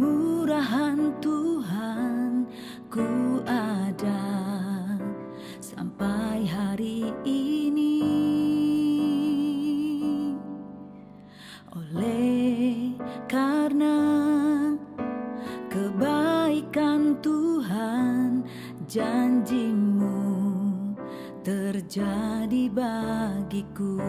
kemurahan Tuhan ku ada sampai hari ini. Oleh karena kebaikan Tuhan, janji-Mu terjadi bagiku.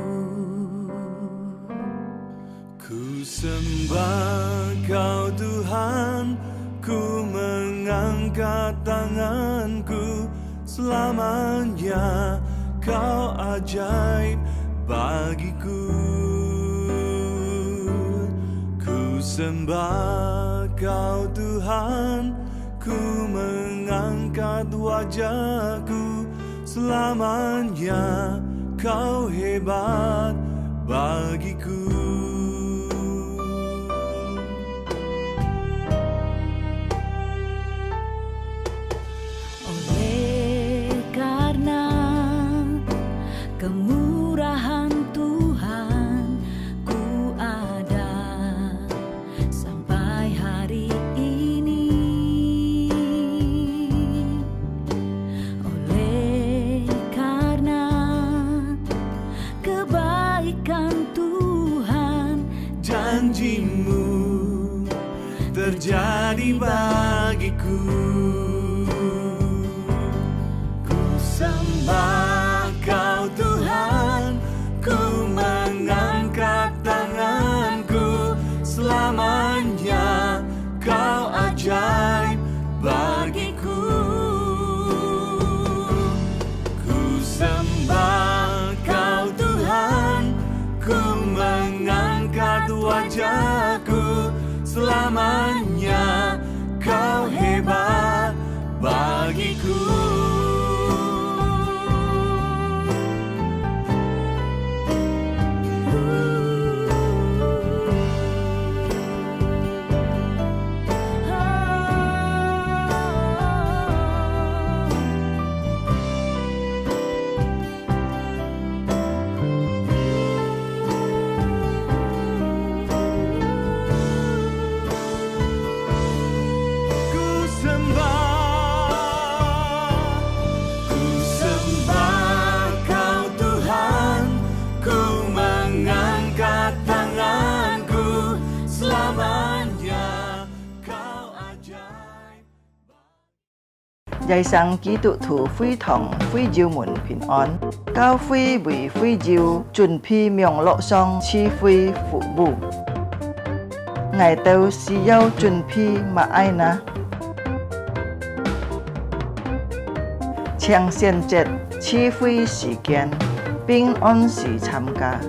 Ku sembah Kau Tuhan, ku mengangkat tanganku, selamanya Kau ajaib bagiku. Ku sembah Kau Tuhan, ku mengangkat wajahku, selamanya Kau hebat bagiku. Oleh karena kemurahan Tuhan ku ada sampai hari ini. Oleh karena kebaikan Tuhan, janji-Mu terjadi bagiku. Ku sembah Kau Tuhan, ku mengangkat tanganku, selamanya Kau ajaib bagiku. Ku sembah Kau Tuhan, ku mengangkat wajahku, selamanya Kau hebat bagiku. Giai sang ký tụ thủ phi thòng phi diêu muộn bình an, cao phi bùi phi diêu chuẩn phi miệng lộ song chi phi phụ bù. Ngài tâu si yêu chuẩn phi mà ai na. Chiang xiên chết chi phi sĩ kiến, bình an sĩ tham ca.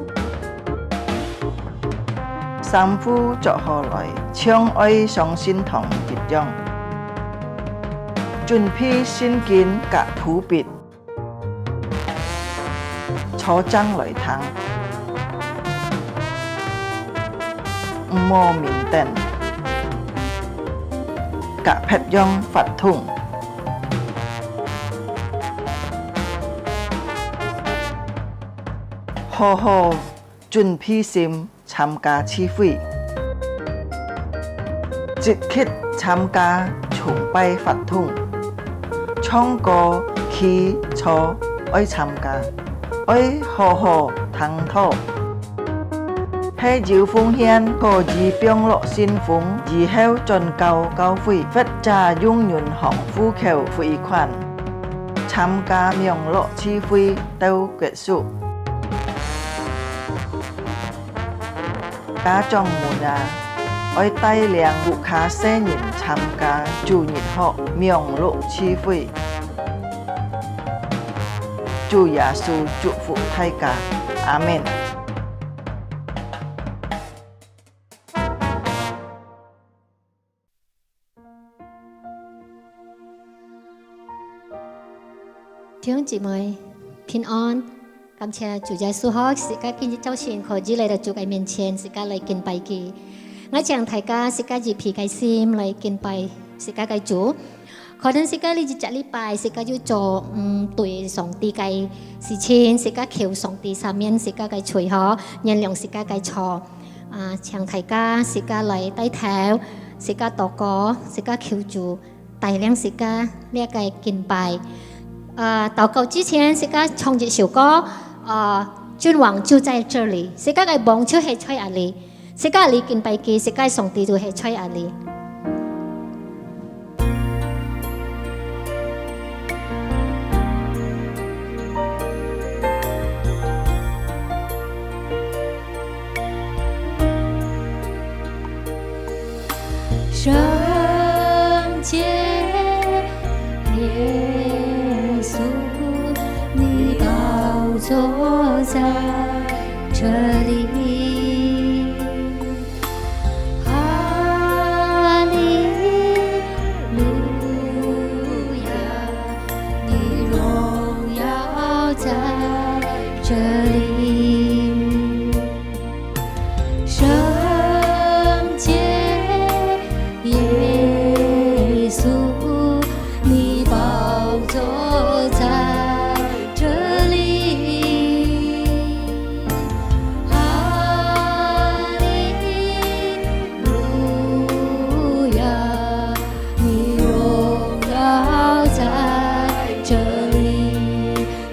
Sam phu cho họ lại, chiang ơi song xin thòng kịch dòng. Chuẩn phi xin kiến cả phú bịt, cho trăng lợi thắng, mô mình tên, cả phép dòng phát thùng. Hồ hồ chuẩn phi sim tham gia chi phi, dịch khít tham gia chung bay phát thùng. Trong có khí cho ơi tham gia, ơi hồ hồ thắng thọ. Hay diệu phong hiên có gì biếng lộ xin phúng, gì heo tròn cao cao phi, vết trà dung nhuận hỏng phu khều phi khoản. Tham gia miệng lộ chi phi tâu kết束. Cá trong mùa nhà, ơi tay liang vụ khá xe nhìn tham gia chủ nhịn họ miệng lộ chi phi. Chúa Giêsu chúc phúc tất cả. Amen.弟兄姊妹平安，感謝主耶穌好，時間今日早前可以嚟到主嘅面前，時間嚟敬拜佢。我將大家時間熱皮嘅心嚟敬拜時間嘅主。ขอท่านสิกาลิจิจลิปายสิกายุโจตุยสองตีไกสิชินสิกาเขียวสองตีสามเมียนสิกาไกช่วยหอยันเหลียงสิกาไกชอเชียงไทยกาสิกาไหลใต้แถว是甲禱告，是甲求助，大量是甲呢個敬拜。禱告之前是甲唱一首歌，君王就在這裡，是甲個望出係吹阿里，是甲你敬拜佢，是甲上帝就係吹阿里。圣洁耶稣，你宝座在这里。哈利路亚，你荣耀在这里。圣洁耶稣，你宝座在这里。哈利路亚，你荣耀在这里，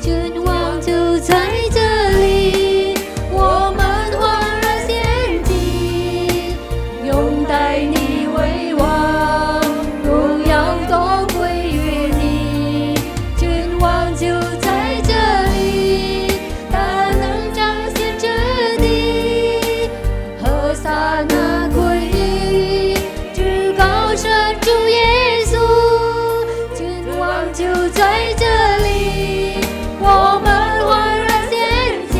君王就在这里，我们焕然仙境，拥戴你为王，荣耀都归于你。君王就在这里，他能彰显这地。和撒那归于至高神主耶稣，君王就在这里，我们焕然仙境，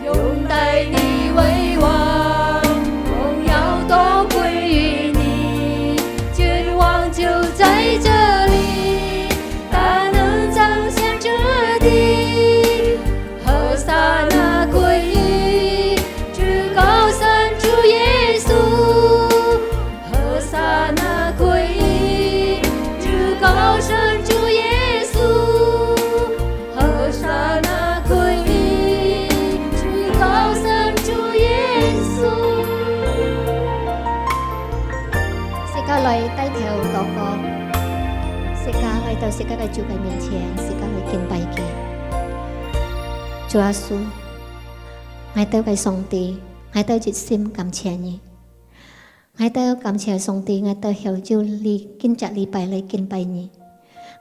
拥戴你为王，荣耀都归于你。君王就在这里，他能彰显这地。和撒那归于至高神主耶稣，和撒那归于至高神主耶稣，和撒那归于至高神主耶稣。是甲來低頭禱告，是甲來到是甲個主嘅面前，是甲來敬拜佢。主耶穌，我到嘅上帝，我到熱心感謝你，我到感謝上帝，我到曉照你今日禮拜嚟敬拜你，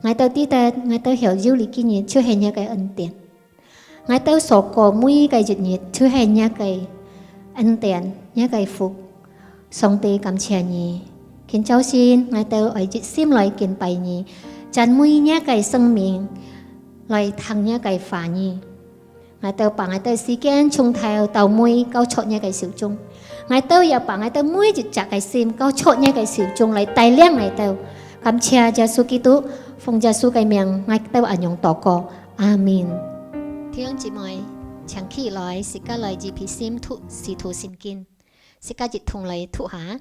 我到知道我到曉照你今日出現一個恩典，我到所過每個日出現一個恩典，一個福。上帝感謝你，今朝先我到為熱心嚟敬拜你，讚美一個生命嚟聽一個話語。我到把我到時間從頭到尾交出一個小鐘，我到又把我到每一隻嘅心交出一個小鐘嚟帶領我到。感謝耶穌基督，奉耶穌嘅名，我到按用禱告，阿們。弟兄姊妹，長期來是家來自皮心吐是吐聖經，是家一同嚟吐下。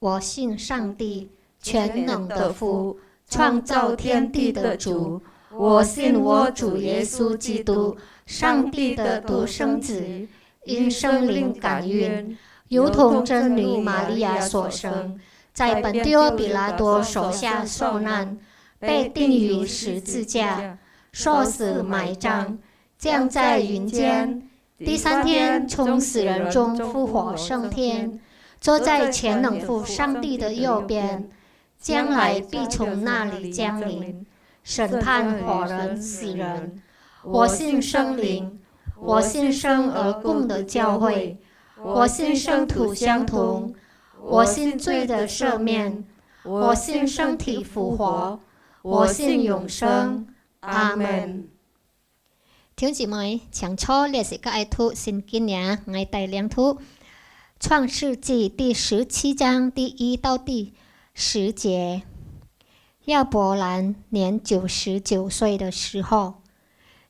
我信上帝全能的父，創造天地的主。我信我主耶穌基督，上帝的獨生子，因聖靈感孕，由同真女瑪利亞所生，在本丟比拉多手下受難，被釘於十字架，受死埋葬，降在雲間，第三天從死人中復活升天，坐在全能父上帝的右邊，將來必從那裡降臨，審判活人死人。我信聖靈，我信生而共的教會，我信聖徒相同，我信罪的赦免，我信身體復活，我信永生。阿門。弟兄姊妹，請初列是個愛讀聖經呀，我帶領讀創世紀第17章第1到第10節。亞伯蘭年99歲的時候，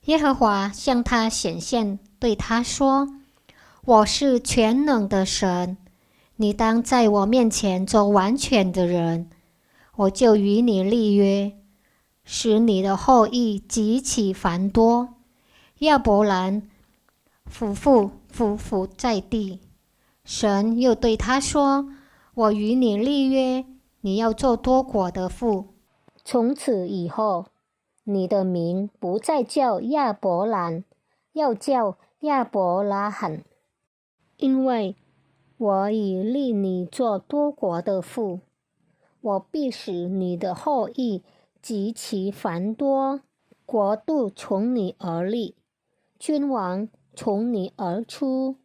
耶和華向他顯現，對他說：我是全能的神，你當在我面前做完全的人，我就與你立約，使你的後裔極其繁多。亞伯蘭俯伏在地，神又对他说：“我与你立约，你要做多国的父。从此以后，你的名不再叫亚伯兰，要叫亚伯拉罕，因为我已立你做多国的父。我必使你的后裔极其繁多，国度从你而立，君王从你而出。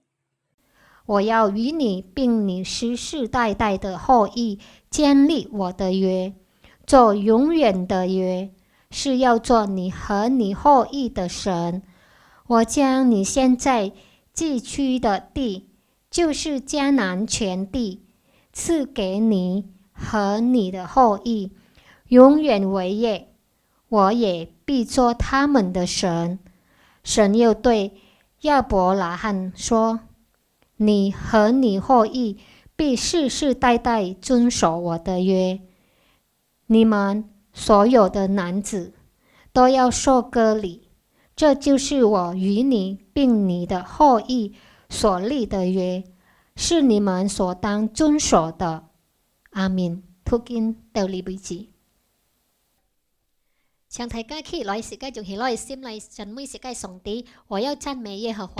我要与你并你世世代代的后裔建立我的约，做永远的约，是要做你和你后裔的神。我将你现在寄居的地，就是迦南全地，赐给你和你的后裔，永远为业。我也必做他们的神。”神又对亚伯拉罕说：“你和你后裔必世世代代遵守我的约。你们所有的男子都要受割礼，这就是我与你并你的后裔所立的約，是你們所當遵守的。阿們。讀經到呢為止。向大家起來時間，仲起來心來神每時間上帝，我要讚美耶和華。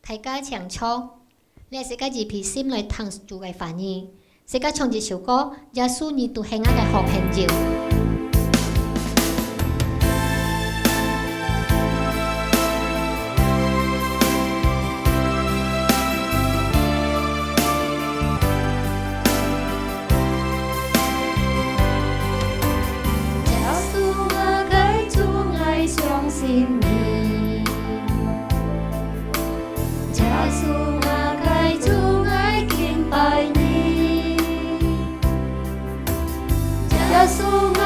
大家唱唱，你係自己熱皮心嚟聽住嘅反應，自己唱這首歌，耶穌你都係我嘅好朋友。耶穌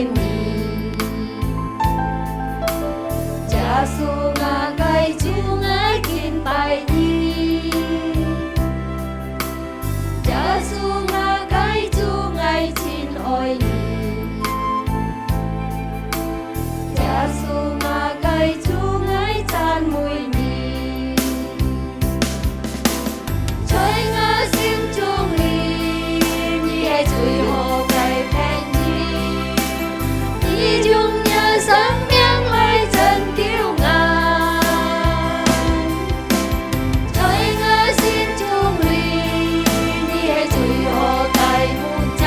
你，耶稣我该就爱敬拜你，耶稣我该就爱亲爱你，耶稣我该就爱赞美你。在我心中里，你係最好嘅朋友，你用你生命來真救我。在我心中里，你係最好嘅牧者，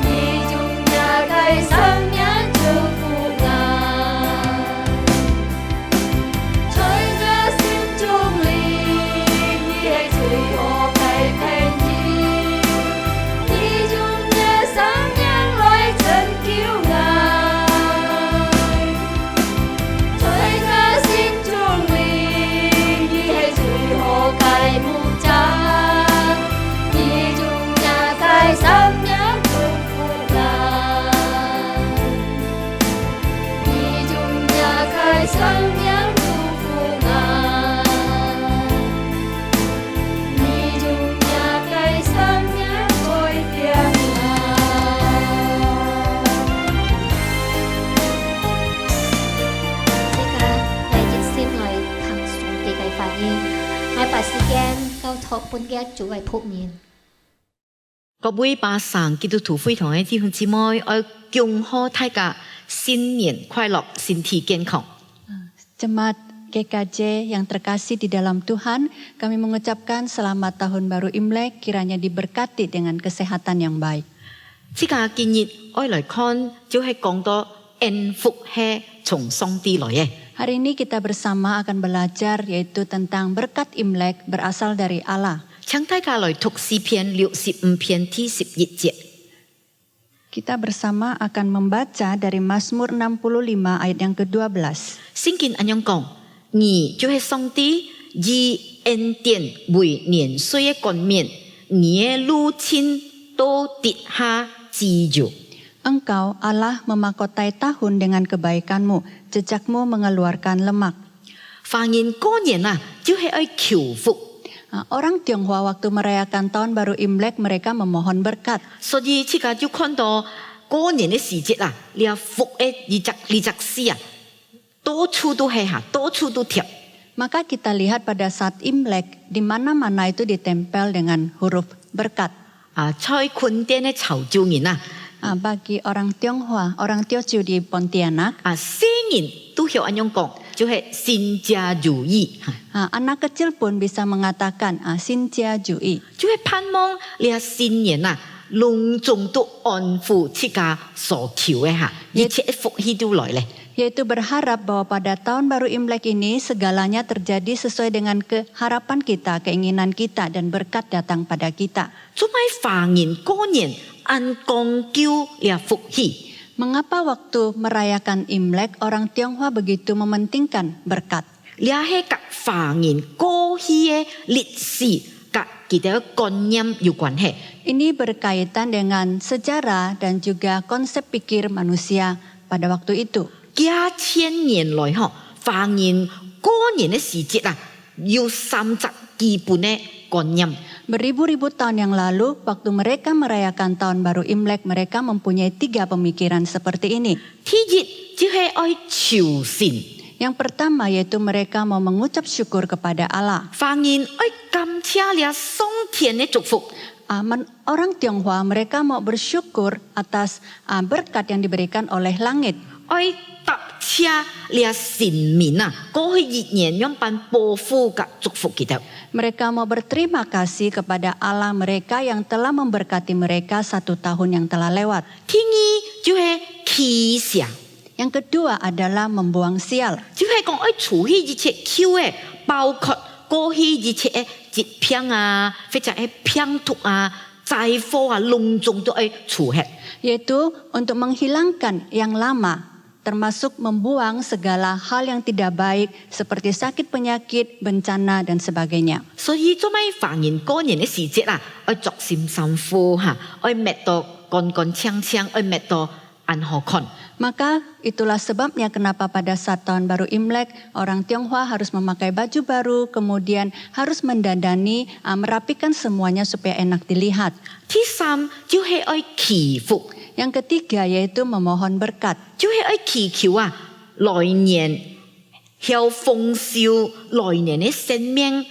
你用你嘅生命祝福我。在我心中里。最好嘅朋友，你用你生命來拯救我。在我心中裏，你係最好嘅牧者，你用你嘅生命祝福我，你用你嘅生命祝福我。我把時間交託本嘅主為僕面。各位巴省基督徒會堂嘅弟兄姊妹，我恭賀大家新年快樂，身體健康。Jemaat GKJ yang terkasih di dalam Tuhan, kami mengucapkan selamat tahun baru Imlek, kiranya diberkati dengan kesehatan yang baik. 即個今日我來看，就係講到恩福係從上帝來嘅。 Hari ini kita bersama akan belajar yaitu tentang berkat Imlek berasal dari Allah. 請大家來讀詩篇65篇第11節。 Kita bersama akan membaca dari Mazmur 65 ayat yang ke-12. 聖經咁樣講，你就係上帝以恩典為年歲嘅冠冕，你嘅路徑都跌下自由。 Engkau Allah memahkotai tahun dengan kebaikanmu, jejakmu mengeluarkan lemak. 凡人過年啊，就係愛求福。 Orang Tionghoa waktu merayakan tahun baru Imlek mereka memohon berkat. 所以即個就看到過年嘅時節啊，你啊福嘅二十四啊，到處都係嚇，到處都貼。 Maka kita lihat pada saat Imlek, di mana-mana itu ditempel dengan huruf berkat. 在坤甸嘅潮州人啊， Bagi orang Tionghoa, orang Teochew di Pontianak, 西人都曉咁樣講，就係新家如意。 anak kecil pun bisa mengatakan Sinjia Jui. 就係盼望你啊新年啊，隆重都安撫自家所求嘅嚇，而且福氣都來咧。 Yaitu berharap bahwa pada tahun baru Imlek ini segalanya terjadi sesuai dengan keharapan kita, keinginan kita, dan berkat datang pada kita. 做咩凡人過年按講究你啊福氣？ Mengapa waktu merayakan Imlek orang Tionghoa begitu mementingkan berkat? 你係甲凡人過去嘅歷史甲佢哋嘅觀念有關係。 Ini berkaitan dengan sejarah dan juga konsep pikir manusia pada waktu itu. 幾千年來嗬，凡人過年嘅時節啊，有30基本嘅觀念。 Beribu-ribu tahun yang lalu, waktu mereka merayakan tahun baru Imlek, mereka mempunyai 3 pemikiran seperti ini. 第一就係愛求神， Yang pertama yaitu mereka mau mengucap syukur kepada Allah. 凡人愛感謝你上天嘅祝福。 Orang Tionghoa mereka mau bersyukur atas berkat yang diberikan oleh langit. 愛答謝你神明啊，過去1年樣般保護及祝福佢哋。 Mereka mau berterima kasih kepada Allah mereka yang telah memberkati mereka 1 tahun yang telah lewat. 第二就係祈謝， Yang kedua adalah membuang sial. 就係講愛處理一切求嘅，包括過去一切嘅疾病啊，或者係病毒啊、災禍啊，隆重都愛處理。 Yaitu untuk menghilangkan yang lama, termasuk membuang segala hal yang tidak baik seperti sakit penyakit, bencana dan sebagainya. 所以做咩凡人過年嘅時節啊，愛作善心苦嚇，愛滅到 kon chang oi met to an ho kon. Maka itulah sebabnya kenapa pada saat tahun baru Imlek orang Tionghoa harus memakai baju baru, kemudian harus mendandani, merapikan semuanya supaya enak dilihat. 第三就係愛祈福， Yang ketiga yaitu memohon berkat. 就係愛祈求啊，來年要豐收，來年嘅生命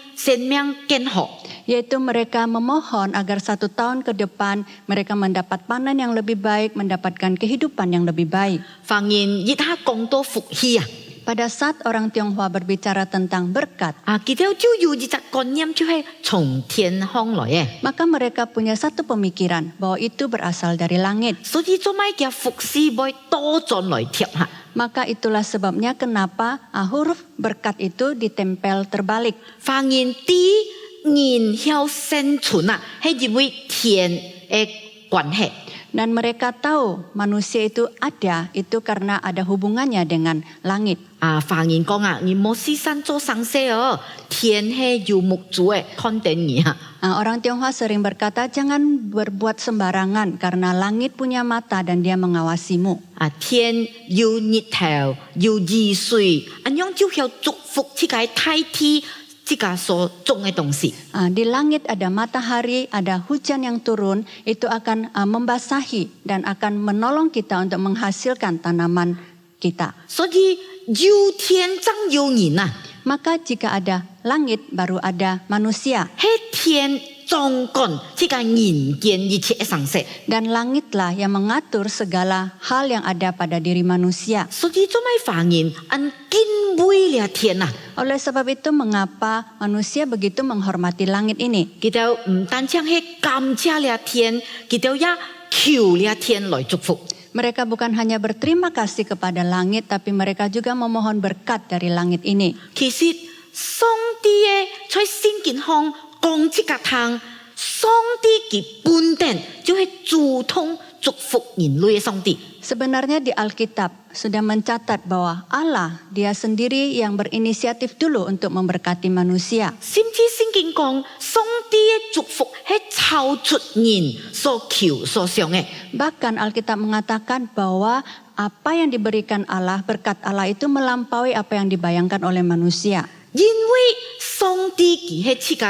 健康。 Yaitu mereka memohon agar 1 tahun ke depan mereka mendapat panen yang lebih baik, mendapatkan kehidupan yang lebih baik. 發現一下講到福氣啊， Pada saat orang Tionghoa berbicara tentang berkat, 佢哋就有一隻觀念，就係從天空來嘅。 maka mereka punya satu pemikiran bahwa itu berasal dari langit. 所以做咩嘅福氣會多進來貼下？ Maka itulah sebabnya kenapa huruf berkat itu ditempel terbalik. 發現啲人要生存啊，係因為天嘅關係。 Dan mereka tahu manusia itu ada, itu karena ada hubungannya dengan langit. 發現講啊，你冇事生做生事哦，天係有目主嘅看定你啊。 Orang Tionghoa sering berkata jangan berbuat sembarangan karena langit punya mata dan dia mengawasimu. 天有日頭，有雨水，咁樣就要祝福這個大地，這個所種嘅東西。 Di langit ada matahari, ada hujan yang turun, itu akan membasahi dan akan menolong kita untuk menghasilkan tanaman kita. 所以有天真有人啊， Maka jika ada langit baru ada manusia. 係天掌管這個人間一切嘅生死。 Dan langitlah yang mengatur segala hal yang ada pada diri manusia. 所以做咩發現按敬畏了天啊？ Oleh sebab itu mengapa manusia begitu menghormati langit ini. 佢哋唔單止係感謝了天，佢哋也求了天來祝福。 Mereka bukan hanya berterima kasih kepada langit, tapi mereka juga memohon berkat dari langit ini. 其實上帝嘅在聖經上講這個堂，上帝嘅本定就係主動祝福人類嘅上帝。 Sebenarnya di Alkitab sudah mencatat bahwa Allah dia sendiri yang berinisiatif dulu untuk memberkati manusia. 甚至聖經講，上帝嘅祝福係超出人所求所想嘅。 Bahkan Alkitab mengatakan bahwa apa yang diberikan Allah, berkat Allah itu melampaui apa yang dibayangkan oleh manusia. 因為上帝佢係這個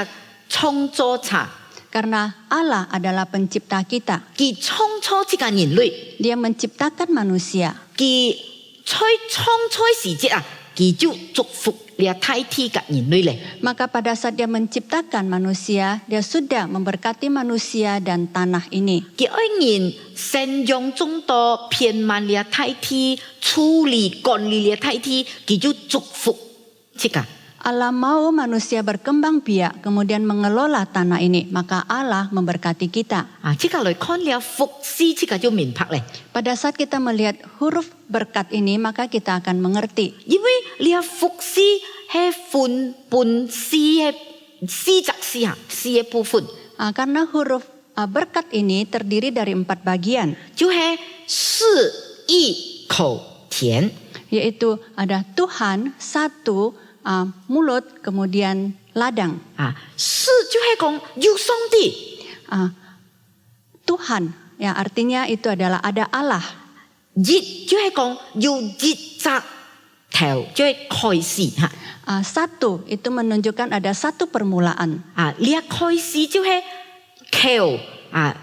創造者， Karena Allah adalah pencipta kita. 佢創造這個人類， Dia menciptakan manusia. 佢在創造時節啊，佢就祝福了大地嘅人類咧。 Maka pada saat dia menciptakan manusia, dia sudah memberkati manusia dan tanah ini. 佢愛人生養眾多，遍滿了大地，處理管理了大地，佢就祝福這個。 Allah mau manusia berkembang biak, kemudian mengelola tanah ini. Maka Allah memberkati kita. 這個來看了福施，這個就明白咧。 Pada saat kita melihat huruf berkat ini, maka kita akan mengerti. 因為了福施係分本施係施則施啊，施嘅部分。 Karena huruf berkat ini terdiri dari 4 bagian. 就係是一口田， Yaitu ada Tuhan, satu, mulut, kemudian ladang. 是就係講有上帝， Tuhan, ya artinya itu adalah ada Allah. 一就係講有一隻頭，就係開始嚇。 Satu itu menunjukkan ada satu permulaan. 呢一開始就係口，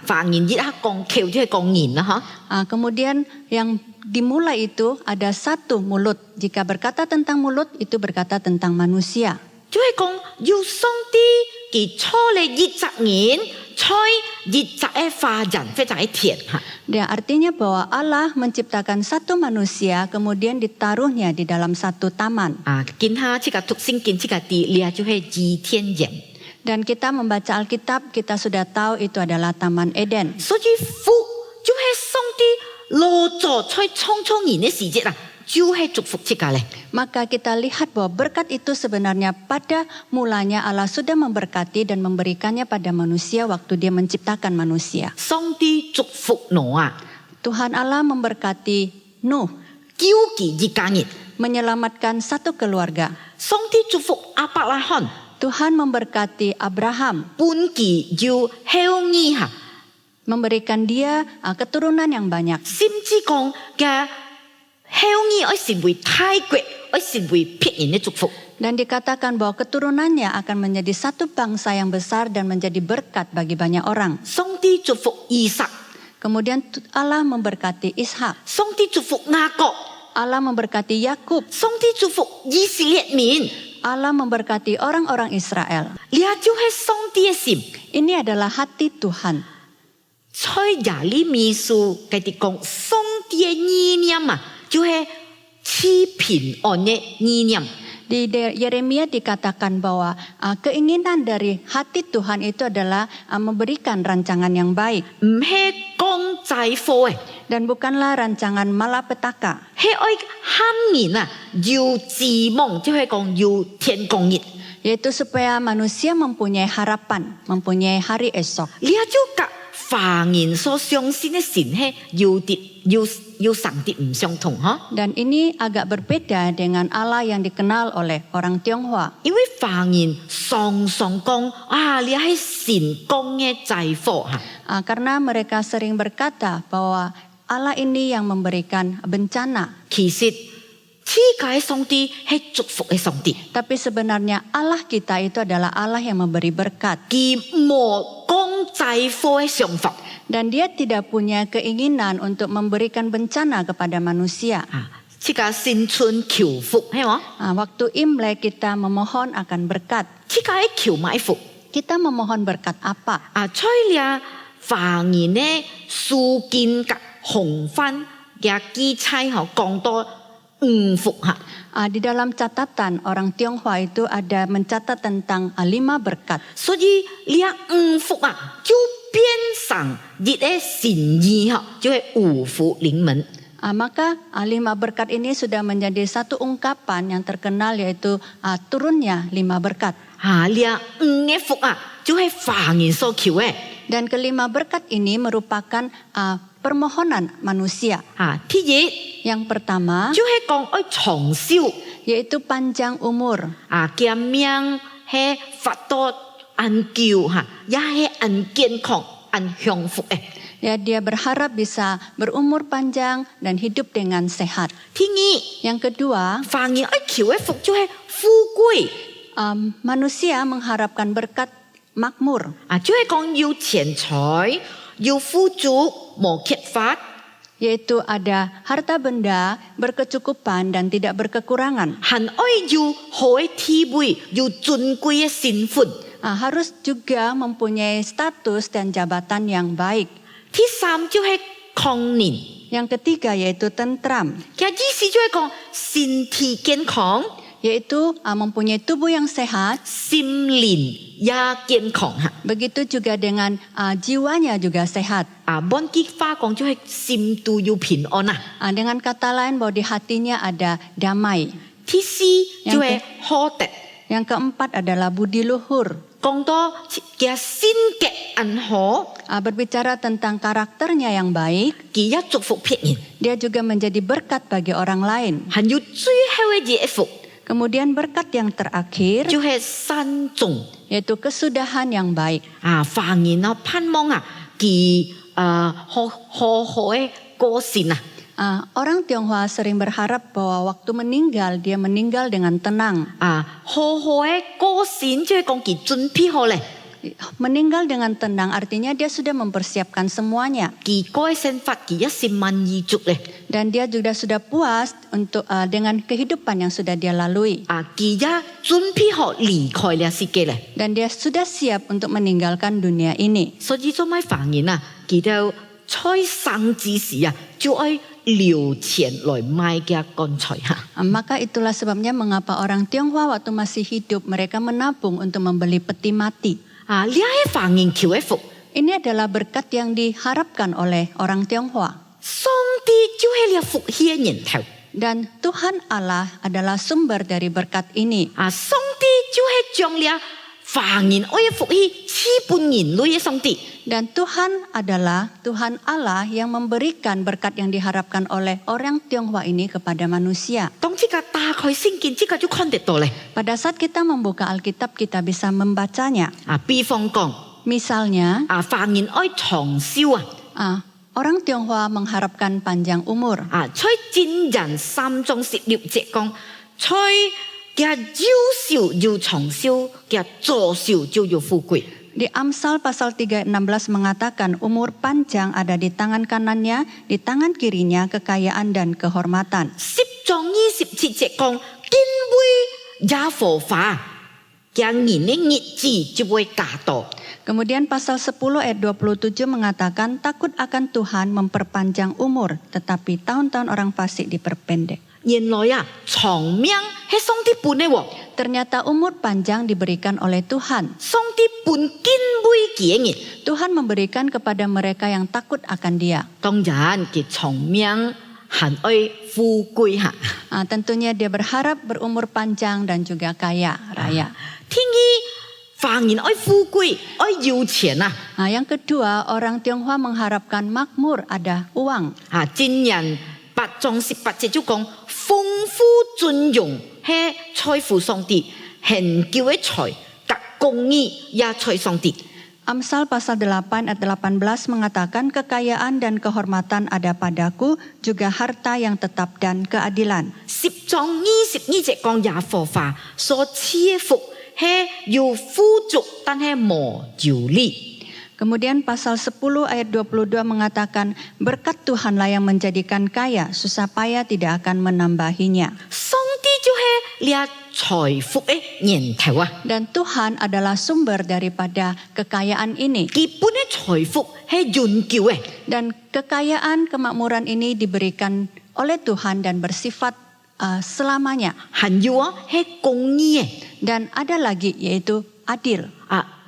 發現一下講口就係講人啦嚇。 Kemudian yang dimulai itu ada satu mulut. Jika berkata tentang mulut, itu berkata tentang manusia. 就係講有上帝佢創了一隻人，在一隻嘅花人，非常嘅田嚇。 Dia artinya bahwa Allah menciptakan satu manusia, kemudian ditaruhnya di dalam satu taman. 見下這個讀聖經這個字，呢就係伊甸園。 Dan kita membaca Alkitab, kita sudah tahu itu adalah Taman Eden. 所以福就係上帝落咗在創造人嘅時節啊，就係祝福這個咧。 Maka kita lihat bahwa berkat itu sebenarnya pada mulanya Allah sudah memberkati dan memberikannya pada manusia waktu dia menciptakan manusia. 上帝祝福Noah， Tuhan Allah memberkati Nuh, 救佢一家人。 menyelamatkan satu keluarga. 上帝祝福亞伯拉罕， Tuhan memberkati Abraham, 本佢要後裔嚇， memberikan dia keturunan yang banyak. 甚至講嘅後裔愛成為泰國，愛成為別人嘅祝福。 Dan dikatakan bahwa keturunannya akan menjadi satu bangsa yang besar dan menjadi berkat bagi banyak orang. 上帝祝福以撒， Kemudian Allah memberkati Ishak, 上帝祝福雅各， Allah memberkati Yakub, 上帝祝福以色列民。 Allah memberkati orang-orang Israel. 呢就係上帝嘅心。 Ini adalah hati Tuhan. 在耶利米書佢哋講，上帝嘅意念啊，就係賜平安嘅意念。 Di Yeremia dikatakan bahwa keinginan dari hati Tuhan itu adalah memberikan rancangan yang baik 唔係講災禍嘅， dan bukanlah rancangan malapetaka, 係愛喊人啊，有指望，就係講有天公日。 yaitu supaya manusia mempunyai harapan, mempunyai hari esok. 呢就甲華人所相信嘅神係有上帝唔相同嗬。 Dan ini agak berbeda dengan Allah yang dikenal oleh orang Tionghoa. 因為華人常常講啊，呢係神講嘅災禍嚇。 Karena mereka sering berkata bahwa Allah ini yang memberikan bencana. 其實世界上帝係祝福嘅上帝， Tapi sebenarnya Allah kita itu adalah Allah yang memberi berkat. 佢冇講災禍嘅想法。 Dan dia tidak punya keinginan untuk memberikan bencana kepada manusia. 啊，即個新春求福係嘛？ Waktu Imlek kita memohon akan berkat. 即個係求買福。 Kita memohon berkat apa? 啊，在了華人呢，書經及紅番嘅記載嗬，講到五福嚇。 Di dalam catatan orang Tionghoa itu ada mencatat tentang 5 berkat. 所以呢五福啊，就變成一個善意嗬，就係五福臨門。 Maka 5 berkat ini sudah menjadi satu ungkapan yang terkenal yaitu turunnya 5 berkat. 啊，呢五嘅福啊，就係華人所求嘅。 Dan kelima berkat ini merupakan permohonan manusia. 啊，第一 Yang pertama 就係講愛長壽， yaitu panjang umur. 啊，嘅命係發到安久嚇，也係安健康、安幸福嘅。 Ya, dia berharap bisa berumur panjang dan hidup dengan sehat. 第二， Yang kedua, 華人愛求嘅福就係富貴， manusia mengharapkan berkat makmur. 啊，就係講有錢財、有富足、無缺乏。 Yaitu ada harta benda, berkecukupan dan tidak berkekurangan. 還愛有好嘅地位，有尊貴嘅身份。 Harus juga mempunyai status dan jabatan yang baik. 第三就係康寧， Yang ketiga yaitu tentram, 嘅意思就係講身體健康、 yaitu mempunyai tubuh yang sehat. 心靈也健康嚇。 Begitu juga dengan jiwanya juga sehat. 啊，本句話講就係心度有平安啊。 Dengan kata lain bahwa di hatinya ada damai. 第四就係好德， Yang keempat adalah budi luhur. 講到嘅性格安好， Berbicara tentang karakternya yang baik, 佢也祝福別人。 dia juga menjadi berkat bagi orang lain. 還有最後嘅一福， Kemudian berkat yang terakhir 就係善終。 yaitu kesudahan yang baik. 啊，華人啊盼望啊，佢好嘅過善啊。 Orang Tionghoa sering berharap bahwa waktu meninggal dia meninggal dengan tenang. 啊，好嘅過善即係講佢準備好咧， Meninggal dengan tenang artinya dia sudah mempersiapkan semuanya 佢過嘅生活佢一心滿意足咧。 dan dia juga sudah puas untuk dengan kehidupan yang sudah dia lalui 啊，佢也準備好離開了世界咧。 dan dia sudah siap untuk meninggalkan dunia ini. 所以做咩華人啊，佢就在生之時啊，就愛留錢來買嘅乾菜嚇。 Maka itulah sebabnya mengapa orang Tionghoa waktu masih hidup mereka menabung untuk membeli peti mati. 啊，呢係華人求嘅福， Ini adalah berkat yang diharapkan oleh orang Tionghoa. 上帝就係了福氣嘅源頭。 Dan Tuhan Allah adalah sumber dari berkat ini. 啊，上帝就係將了華人愛嘅福氣賜俾人類嘅上帝。 Dan Tuhan adalah Tuhan Allah yang memberikan berkat yang diharapkan oleh orang Tionghoa ini kepada manusia. 當這個打開聖經，這個就看得到咧。 Pada saat kita membuka Alkitab kita bisa membacanya. 啊，比方講， Misalnya, 華人愛長壽orang Tionghoa mengharapkan panjang umur. 在真人3章16節講，在嘅優秀要長壽，嘅左壽就要富貴。 Di Amsal pasal 3:16 mengatakan umur panjang ada di tangan kanannya, di tangan kirinya kekayaan dan kehormatan. 10章27節講，敬畏耶和華，嘅人嘅日子就會加多。 Kemudian pasal 10 ayat 27 mengatakan takut akan Tuhan memperpanjang umur, tetapi tahun-tahun orang fasik diperpendek. 原來長命係上帝本嘅喎， Ternyata umur panjang diberikan oleh Tuhan. 上帝本敬畏佢嘅人。 Tuhan memberikan kepada mereka yang takut akan Dia. 當然，佢長命還愛富貴嚇。 Tentunya dia berharap berumur panjang dan juga kaya raya. 天意華人愛富貴，愛有錢啊！ Yang kedua, orang Tionghoa mengharapkan makmur, ada uang. 真人8章18節就講，豐富尊榮係財富上帝，恆久嘅財，及公義也財上帝。 Amsal pasal 8 ayat 18 mengatakan kekayaan dan kehormatan ada padaku, juga harta yang tetap dan keadilan. 10章22節講耶和華所賜嘅福係有富足，但係無有利。 Kemudian pasal 10 ayat 22 mengatakan berkat Tuhanlah yang menjadikan kaya, susah payah tidak akan menambahinya. 上帝就係你財富嘅源頭啊！ Dan Tuhan adalah sumber daripada kekayaan ini. 基本嘅財富係永久嘅。 Dan kekayaan kemakmuran ini diberikan oleh Tuhan dan bersifat selamanya. 還有係公義嘅。 Dan ada lagi yaitu adil.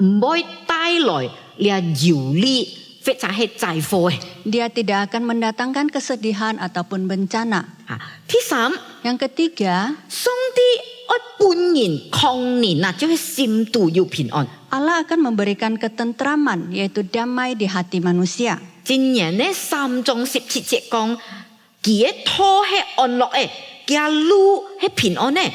唔會帶來你有利或者係災禍嘅。 Dia tidak akan mendatangkan kesedihan ataupun bencana. 第三， Yang ketiga, 上帝愛本人抗年就係心度要平安。 Allah akan memberikan ketentraman yaitu damai di hati manusia. 箴言呢3章17節講，佢嘅土係安樂嘅，佢路係平安嘅。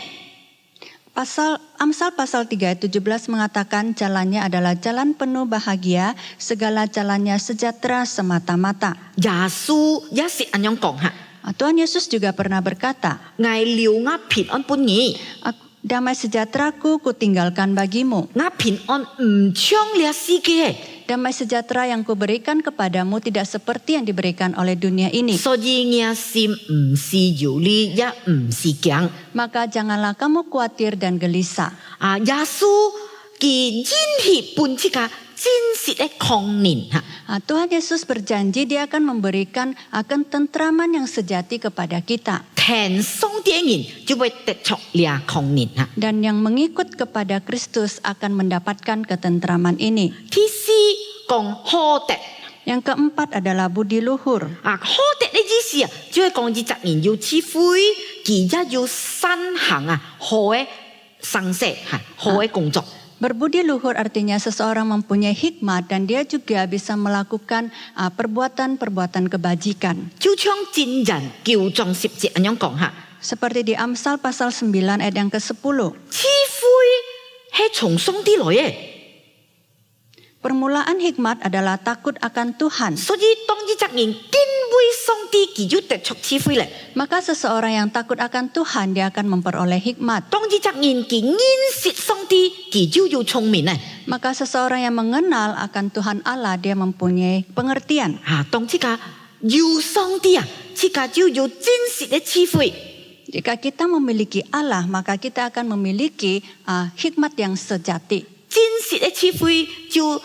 Amsal pasal 3 ayat 17 mengatakan jalannya adalah jalan penuh bahagia, segala jalannya sejahtera semata-mata. 耶穌也是咁樣講嚇， Tuhan Yesus juga pernah berkata, 愛了我平安本意， damai sejahteraku kutinggalkan bagimu. 我平安唔像呢世界。 Damai sejahtera yang kuberikan kepadamu tidak seperti yang diberikan oleh dunia ini. 所以我心唔是有利，也唔是驚。 Maka janganlah kamu khawatir dan gelisah. 耶穌佢應許本這個真實的抗年嚇。 Tuhan Yesus berjanji dia akan memberikan ketentraman yang sejati kepada kita. 聽上帝嘅人就會得着呢抗年嚇。 Dan yang mengikut kepada Kristus akan mendapatkan ketentraman ini. 第四講好德， Yang keempat adalah budi luhur. 好德的意思就係講呢責任要智慧，佢也要善行好嘅生活嚇，好嘅工作。 Berbudi luhur artinya seseorang mempunyai hikmat dan dia juga bisa melakukan perbuatan-perbuatan kebajikan. 就像箴言9章10節咁樣講嚇， Seperti di Amsal pasal 9 ayat yang ke-10. 智慧係從上帝來嘅。 Permulaan hikmat adalah takut akan Tuhan. 所以當呢責任敬畏上帝，佢就得出智慧嚟。 Maka seseorang yang takut akan Tuhan dia akan memperoleh hikmat. 當呢責任佢認識上帝，佢就要聰明咧。 Maka seseorang yang mengenal akan Tuhan Allah dia mempunyai pengertian. 當這個有上帝這個就有真實的智慧。 Jika kita memiliki Allah, maka kita akan memiliki hikmat yang sejati. 真實的智慧就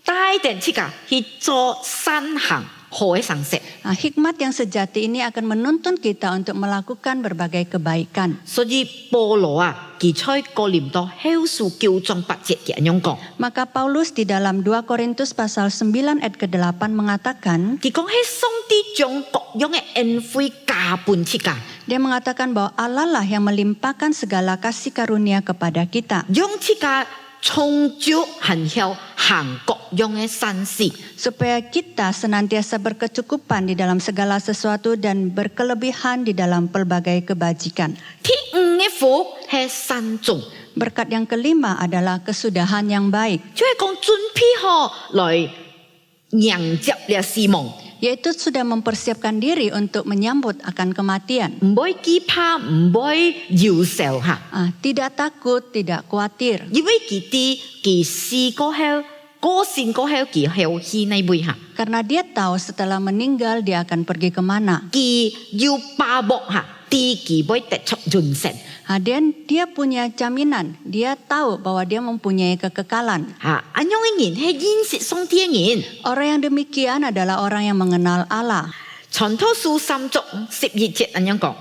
帶定這個去做善行好嘅生活。 Hikmat yang sejati ini akan menuntun kita untuk melakukan berbagai kebaikan. 所以保羅佢在哥林多後書9章8節嘅咁樣講， Maka Paulus di dalam 2 Korintus pasal 9 ayat ke-8 mengatakan, 佢講係上帝將各樣嘅恩惠加伴這個， dia mengatakan bahwa Allah lah yang melimpahkan segala kasih karunia kepada kita. 讓這個充足很有行各樣嘅善事。 Supaya kita senantiasa berkecukupan di dalam segala sesuatu dan berkelebihan di dalam pelbagai kebajikan. 第五嘅福係善終， Berkat yang kelima adalah kesudahan yang baik, 就係講準備好來迎接了死亡， yaitu sudah mempersiapkan diri untuk menyambut akan kematian. 唔會懼怕，唔會憂愁嚇， Tidak takut, tidak khawatir. 因為佢啲佢死過後，過身過後佢後去那位嚇， Karena dia tahu setelah meninggal dia akan pergi kemana. 佢要把握嚇，啲佢會得出人生 Dan dia punya jaminan, dia tahu bahwa dia mempunyai kekekalan. 嚇。安樣嘅人係認識上帝嘅人。 Orang yang demikian adalah orang yang mengenal Allah. 傳道書3章12節安樣講，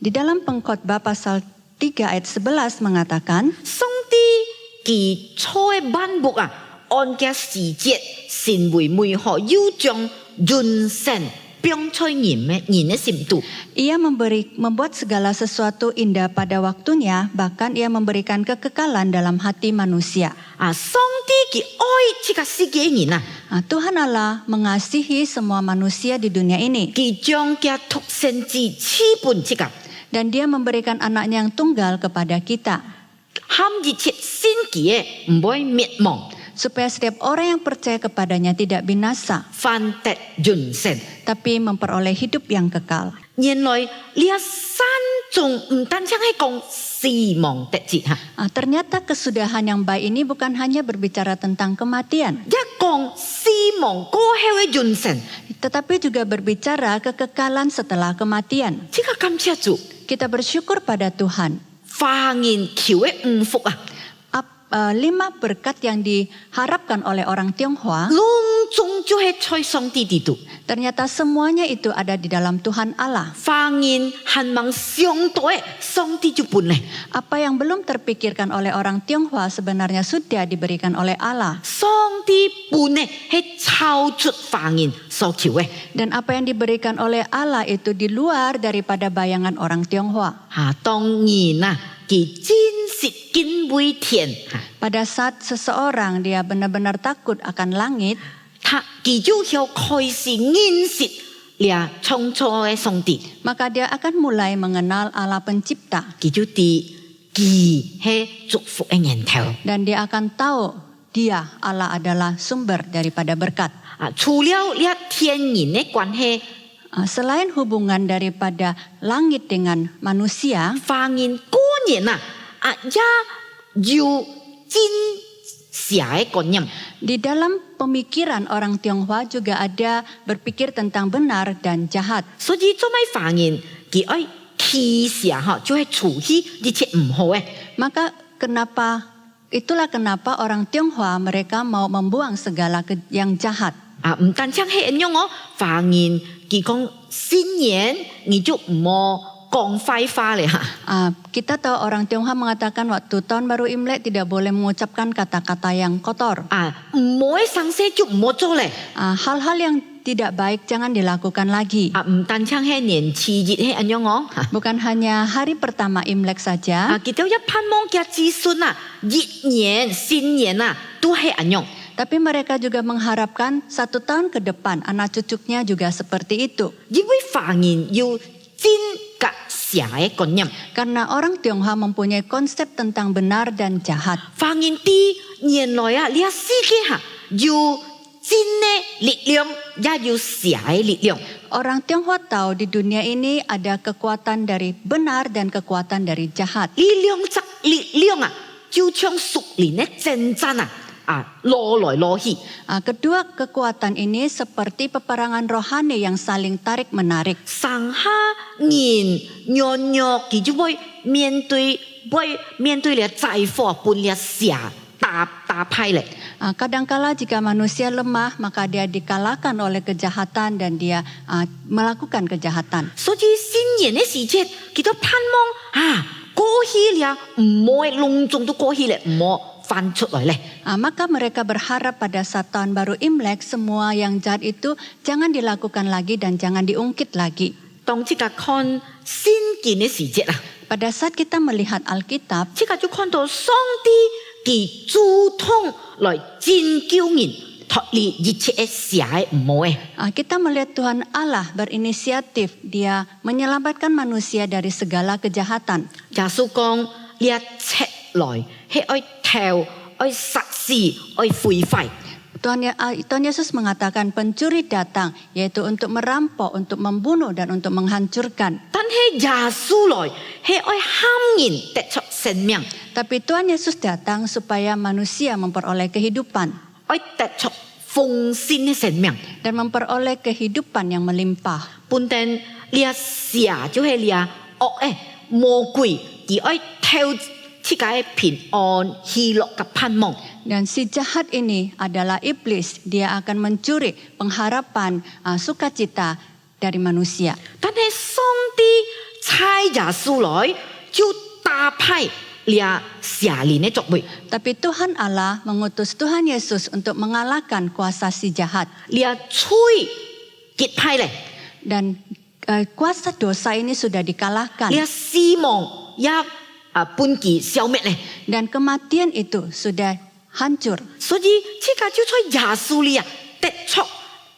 Di dalam Pengkhotbah pasal 3 ayat 11 mengatakan, 上帝佢初嘅萬物啊，按嘅時節成為美好，要將人生變在人嘅心度。 ia membuat segala sesuatu indah pada waktunya, bahkan ia memberikan kekekalan dalam hati manusia. 啊，上帝佢愛這個世界嘅人啊， Tuhan Allah mengasihi semua manusia di dunia ini. 佢將嘅獨生子賜本這個， Dan dia memberikan anaknya yang tunggal kepada kita. 喊一切信佢嘅唔會滅亡， Supaya setiap orang yang percaya kepadanya tidak binasa, 反得人生。 tapi memperoleh hidup yang kekal. 原來呢三種唔單止係講死亡得志嚇， Ternyata kesudahan yang baik ini bukan hanya berbicara tentang kematian, 一講死亡過後嘅人生。 tetapi juga berbicara kekekalan setelah kematian. 這個感謝主， Kita bersyukur pada Tuhan. 華人求嘅五福啊， 5 berkat yang diharapkan oleh orang Tionghoa, 隆重就係在上帝地度。 ternyata semuanya itu ada di dalam Tuhan Allah. 華人盼望相對上帝就本嚟， Apa yang belum terpikirkan oleh orang Tionghoa sebenarnya sudah diberikan oleh Allah. 上帝本嚟係超出華人所求嘅。 Dan apa yang diberikan oleh Allah itu di luar daripada bayangan orang Tionghoa. 當然啦，佢真實敬畏天嚇， Pada saat seseorang dia benar-benar takut akan langit, 佢就要開始認識了創造嘅上帝， maka dia akan mulai mengenal Allah pencipta. 佢就知佢係祝福嘅源頭。 Dan dia akan tahu dia Allah adalah sumber daripada berkat. 除了呢天然嘅關係， Selain hubungan daripada langit dengan manusia, 華人個人也有真實嘅觀念。 di dalam pemikiran orang Tionghoa juga ada berpikir tentang benar dan jahat. 所以做咩華人佢愛歧視嚇，就係處於一切唔好嘅。 Maka itulah kenapa orang Tionghoa mereka mau membuang segala yang jahat. 唔單止係咁樣哦，華人佢講新年你就唔好講壞話咧嚇。 Kita tahu orang Tionghoa mengatakan waktu tahun baru Imlek tidak boleh mengucapkan kata-kata yang kotor. 唔可以生事就唔好做咧。 Hal-hal yang tidak baik jangan dilakukan lagi. 唔單止係年次日係咁樣哦。 Bukan hanya hari pertama Imlek saja, 佢都一盼望嘅子孫啊，一年新年啊都係咁樣。 tapi mereka juga mengharapkan 1 tahun ke depan anak cucunya juga seperti itu. 因為華人要真格社嘅觀念， Karena orang Tionghoa mempunyai konsep tentang benar dan jahat. 華人啲原來啊，呢個世界嚇要真嘅力量，也要社嘅力量。 Orang Tionghoa tahu di dunia ini ada kekuatan dari benar dan kekuatan dari jahat. 呢兩則力量啊，就像屬靈嘅戰爭啊，攞來攞去。 Kedua kekuatan ini seperti peperangan rohani yang saling tarik-menarik. 上下人弱弱，佢就會面對了災禍，本了社打敗咧。 Kadangkala jika manusia lemah, maka dia dikalahkan oleh kejahatan dan dia melakukan kejahatan. 所以新年嘅時節，佢都盼望過去了，唔好隆重都過去咧，唔好翻出來咧。 Maka mereka berharap pada saat tahun baru Imlek semua yang jahat itu jangan dilakukan lagi dan jangan diungkit lagi. 當這個看新年嘅時節啊， Pada saat kita melihat Alkitab, 這個就看到上帝佢主動來拯救人，脫離一切嘅社嘅唔好嘅。 kita melihat Tuhan Allah berinisiatif, dia menyelamatkan manusia dari segala kejahatan. 耶穌講：呢一切來，係愛偷、愛殺死、愛毀壞。 Tuhan Yesus mengatakan pencuri datang yaitu untuk merampok, untuk membunuh dan untuk menghancurkan. 但係耶穌來係愛喊人得出生命， Tapi Tuhan Yesus datang supaya manusia memperoleh kehidupan 愛得出豐盛嘅生命。 dan memperoleh kehidupan yang melimpah. 本定你啊蛇就係你啊惡嘅魔鬼，而愛偷世界平安、喜樂嘅盼望。 Dan si jahat ini adalah iblis. Dia akan mencuri pengharapan, sukacita dari manusia. 但係上帝差耶穌來，就打敗你啊蛇靈嘅作為， Tapi Tuhan Allah mengutus Tuhan Yesus untuk mengalahkan kuasa si jahat. 你啊吹結派咧， Dan kuasa dosa ini sudah dikalahkan. 你啊死亡也半期消滅咧。 Dan kematian itu sudah hancur. 所以即刻就出耶穌裏啊得出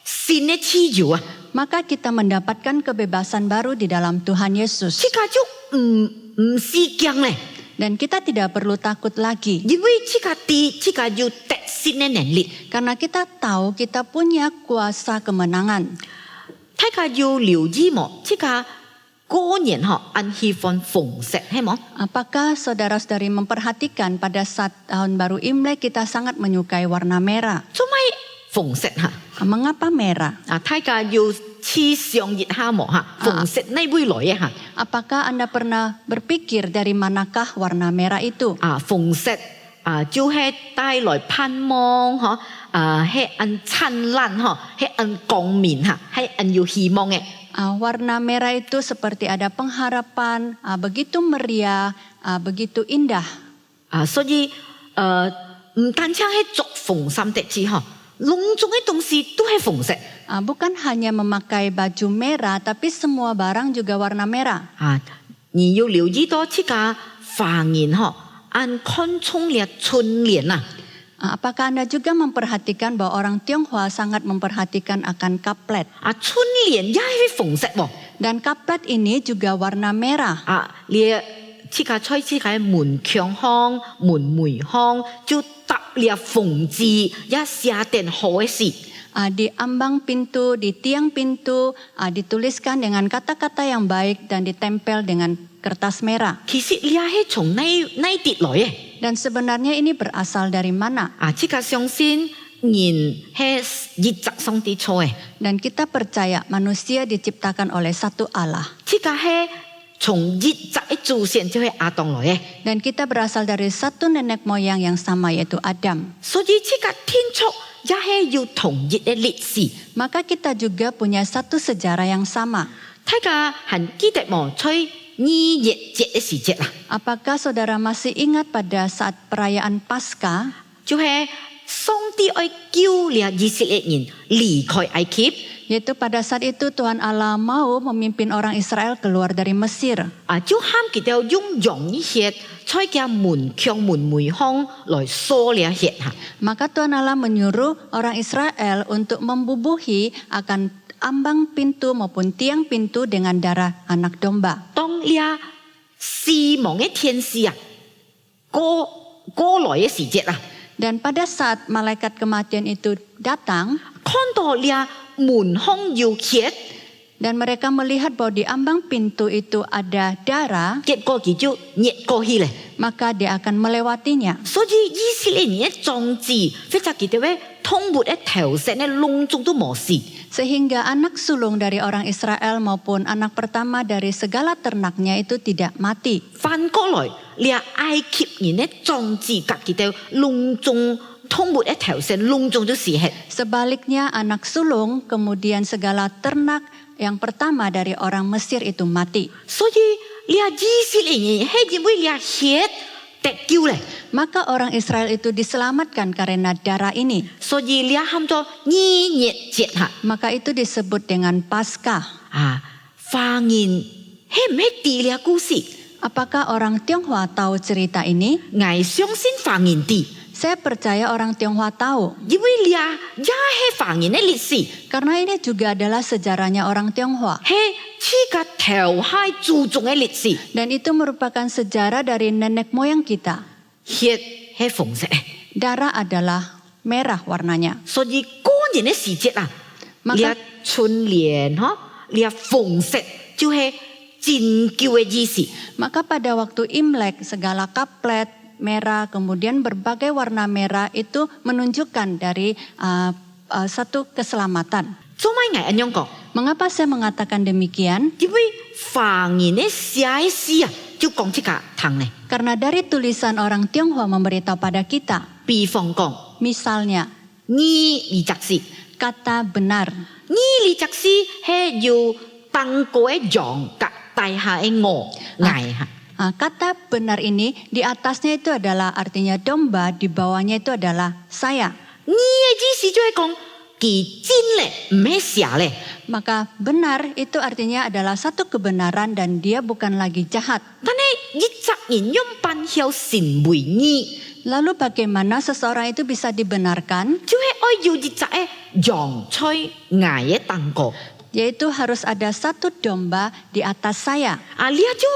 新嘅自由啊！ Maka kita mendapatkan kebebasan baru di dalam Tuhan Yesus. 即刻就唔使驚咧， Dan kita tidak perlu takut lagi. 因為即刻要得新嘅能力， Karena kita tahu kita punya kuasa kemenangan. 大家要留意冇？即刻過年按喜歡奉食係冇？ Apakah saudara-saudari memperhatikan pada saat tahun baru Imlek kita sangat menyukai warna merah? 做咩奉食嚇？ Mengapa merah? 大家要黐上熱下冇嚇？奉食呢會來嘅嚇。 Apakah Anda pernah berpikir dari manakah warna merah itu? 奉食就係帶來盼望嗬，係按燦爛嗬，係按光明嚇，係按有希望嘅。 Warna merah itu seperti ada pengharapan, begitu meriah, begitu indah. 所以唔單止係作奉三的字嗬，隆重嘅東西都係奉食。 Bukan hanya memakai baju merah, tapi semua barang juga warna merah. 你要留意到這個華人嗬，按看重了春聯啊。 Apakah Anda juga memperhatikan bahwa orang Tionghoa sangat memperhatikan akan kaplet? 春聯也係奉食喎。 Dan kaplet ini juga warna merah. 你這個在這個門牆巷、門楣巷就搭了奉字，也寫定好嘅事。 Di ambang pintu, di tiang pintu, dituliskan dengan kata-kata yang baik dan ditempel dengan kertas merah. 其實你係從呢啲來嘅。 Dan sebenarnya ini berasal dari mana? 這個相信人係一直上帝錯嘅。 Dan kita percaya manusia diciptakan oleh satu Allah. 這個係從一直嘅祖先就係亞當來嘅。 Dan kita berasal dari satu nenek moyang yang sama yaitu Adam. 所以這個天主也係要同一嘅歷史。 Maka kita juga punya satu sejarah yang sama. 大家還記得冇？在二月節嘅時節啦， Apakah saudara masih ingat pada saat perayaan Paskah? 就係上帝愛救了以色列人離開埃及。 Yaitu pada saat itu Tuhan Allah mau memimpin orang Israel keluar dari Mesir. 就喊佢哋用容易血，在嘅門牆門楣巷來掃了血嚇。 Maka Tuhan Allah menyuruh orang Israel untuk membubuhi akan ambang pintu maupun tiang pintu dengan darah anak domba. 當你死亡嘅天使過來嘅時節啦， Dan pada saat malaikat kematian itu datang 看到你門巷有血， dan mereka melihat bahwa di ambang pintu itu ada darah, 結果佢就越過去咧。 maka dia akan melewatinya. 所以以色列人嘅壯志，或者佢哋嘅通活嘅頭石咧，隆重都冇事。 Sehingga anak sulung dari orang Israel maupun anak pertama dari segala ternaknya itu tidak mati. 反過來，你埃及人嘅壯志，佢哋隆重通活嘅頭石隆重都死hết。 Sebaliknya anak sulung kemudian segala ternak yang pertama dari orang Mesir itu mati. 所以你以色列人係因為你血得救咧， Maka orang Israel itu diselamatkan karena darah ini. 所以你喊做二月節嚇。 Maka itu disebut dengan Paskah. 華人係唔係啲呢故事？ Apakah orang Tionghoa tahu cerita ini? 我相信華人啲， Saya percaya orang Tionghoa tahu. 因為你也係華人嘅歷史， Karena ini juga adalah sejarahnya orang Tionghoa. 係這個頭係注重嘅歷史。 Dan itu merupakan sejarah dari nenek moyang kita. 血係紅色嘅， Darah adalah merah warnanya. 所以過年嘅時節啊， Maka- 你春聯嗬，你紅色就係真舊嘅意思。 Maka pada waktu Imlek segala kaplet merah kemudian berbagai warna merah itu menunjukkan dari satu keselamatan. 做乜嘢咁樣講？ Mengapa saya mengatakan demikian? 因為華人嘅寫詩啊，就講這個堂咧。 Karena dari tulisan orang Tionghoa memberitahu pada kita, 比方講， misalnya 你二十四， kata benar. 你二十四係要當過嘅羊格大下嘅我捱下。 Kata benar ini di atasnya itu adalah artinya domba, di bawahnya itu adalah saya. 你嘅意思就係講，佢真咧，唔係假咧。 Maka benar itu artinya adalah satu kebenaran dan dia bukan lagi jahat. 但係一隻人用扮曉成為義， Lalu bagaimana seseorang itu bisa dibenarkan? 就係愛要一隻嘅羊菜捱嘅當過。 Yaitu harus ada satu domba di atas saya. 你就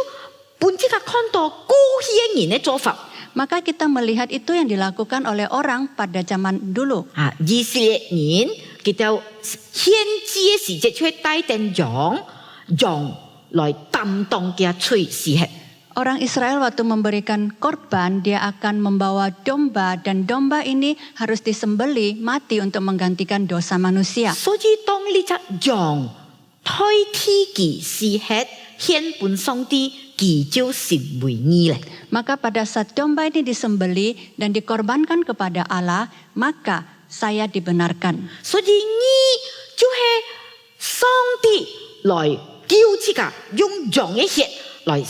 本即刻看到古希嘅人嘅做法。 Maka kita melihat itu yang dilakukan oleh orang pada zaman dulu. 以色列人佢就獻祭嘅時節，就係帶定羊來擔當嘅吹是吃。 Orang Israel waktu memberikan korban, dia akan membawa domba dan domba ini harus disembeli mati untuk menggantikan dosa manusia. 所以當呢隻羊代替佢是吃，獻本上帝，佢就成為義咧。 Maka pada saat domba ini disembeli dan dikorbankan kepada Allah, maka saya dibenarkan. 所以義就係上帝來救這個，用羊嘅血來